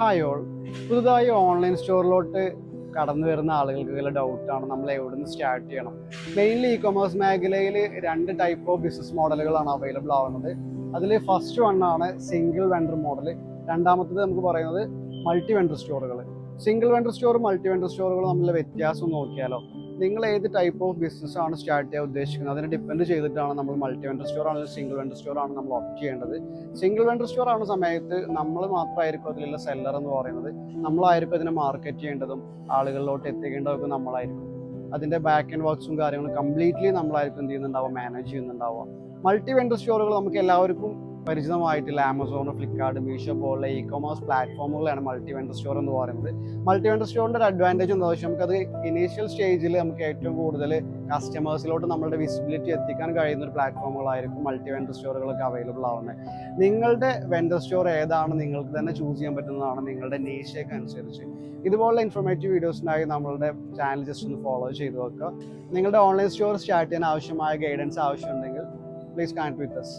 Hi all. പുതുതായി online സ്റ്റോറിലോട്ട് കടന്നു വരുന്ന ആളുകൾക്ക് ഡൗട്ടാണ് നമ്മൾ എവിടെ നിന്ന് സ്റ്റാർട്ട് ചെയ്യണം. മെയിൻലി ഇ കൊമേഴ്സ് മേഖലയിൽ രണ്ട് ടൈപ്പ് ഓഫ് ബിസിനസ് മോഡലുകളാണ് അവൈലബിൾ ആവുന്നത്. അതിൽ ഫസ്റ്റ് വൺ ആണ് സിംഗിൾ വെണ്ടർ മോഡൽ. രണ്ടാമത്തത് നമുക്ക് പറയുന്നത് മൾട്ടി വെണ്ടർ സ്റ്റോറുകൾ. Single vendor store multi vendor സ്റ്റോറുകൾ തമ്മിലുള്ള വ്യത്യാസം നോക്കിയാലോ, നിങ്ങൾ ഏത് ടൈപ്പ് ഓഫ് ബിസിനസ് ആണ് സ്റ്റാർട്ട് ചെയ്യാൻ ഉദ്ദേശിക്കുന്നത് അതിനെ ഡിപ്പെൻഡ് ചെയ്തിട്ടാണ് നമ്മൾ മൾട്ടി വെണ്ടർ സ്റ്റോർ ആണെങ്കിൽ സിംഗിൾ വെണ്ടർ സ്റ്റോർ ആണ് നമ്മൾ ഓപ്റ്റ് ചെയ്യേണ്ടത്. സിംഗിൾ വെണ്ടർ സ്റ്റോർ ആവുന്ന സമയത്ത് നമ്മൾ മാത്രമായിരിക്കും അതിലുള്ള സെല്ലർ എന്ന് പറയുന്നത്. നമ്മളായിരിക്കും അതിനെ മാർക്കറ്റ് ചെയ്യേണ്ടതും ആളുകളിലോട്ട് എത്തിക്കേണ്ടതൊക്കെ നമ്മളായിരിക്കും. അതിൻ്റെ ബാക്ക് ആൻഡ് വർക്ക്സും കാര്യങ്ങളും കംപ്ലീറ്റ്ലി നമ്മളായിരിക്കും എന്ത് ചെയ്യുന്നുണ്ടാവുക, മാനേജ് ചെയ്യുന്നുണ്ടാവുക. മൾട്ടി വെണ്ടർ സ്റ്റോറുകൾ നമുക്ക് എല്ലാവർക്കും പരിചിതമായിട്ടില്ല. ആമസോൺ, ഫ്ലിപ്കാർട്ട്, മീഷോ പോലുള്ള ഇ കൊമേഴ്സ് പ്ലാറ്റ്ഫോമുകളാണ് മൾട്ടി വെണ്ടർ സ്റ്റോർ എന്ന് പറയുന്നത്. മൾട്ടി വെണ്ടർ സ്റ്റോറിൻ്റെ ഒരു അഡ്വാൻറ്റേജ് എന്താ വെച്ചാൽ നമുക്കത് ഇനീഷ്യൽ സ്റ്റേജിൽ നമുക്ക് ഏറ്റവും കൂടുതൽ കസ്റ്റമേഴ്സിലോട്ട് നമ്മളുടെ വിസിബിലിറ്റി എത്തിക്കാൻ കഴിയുന്ന ഒരു പ്ലാറ്റ്ഫോമുകളായിരിക്കും മൾട്ടി വെണ്ടർ സ്റ്റോറുകളൊക്കെ അവൈലബിൾ ആവുന്നത്. നിങ്ങളുടെ വെണ്ടർ സ്റ്റോർ ഏതാണ് നിങ്ങൾക്ക് തന്നെ ചൂസ് ചെയ്യാൻ പറ്റുന്നതാണ് നിങ്ങളുടെ നീഷയ്ക്ക് അനുസരിച്ച്. ഇതുപോലുള്ള ഇൻഫോർമേറ്റീവ് വീഡിയോസിനായി നമ്മളുടെ ചാനൽ ജസ്റ്റ് ഒന്ന് ഫോളോ ചെയ്ത് വെക്കുക. നിങ്ങളുടെ ഓൺലൈൻ സ്റ്റോർ സ്റ്റാർട്ട് ചെയ്യാൻ ആവശ്യമായ ഗൈഡൻസ് ആവശ്യമുണ്ടെങ്കിൽ പ്ലീസ് കണക്ട് വിത്ത് us.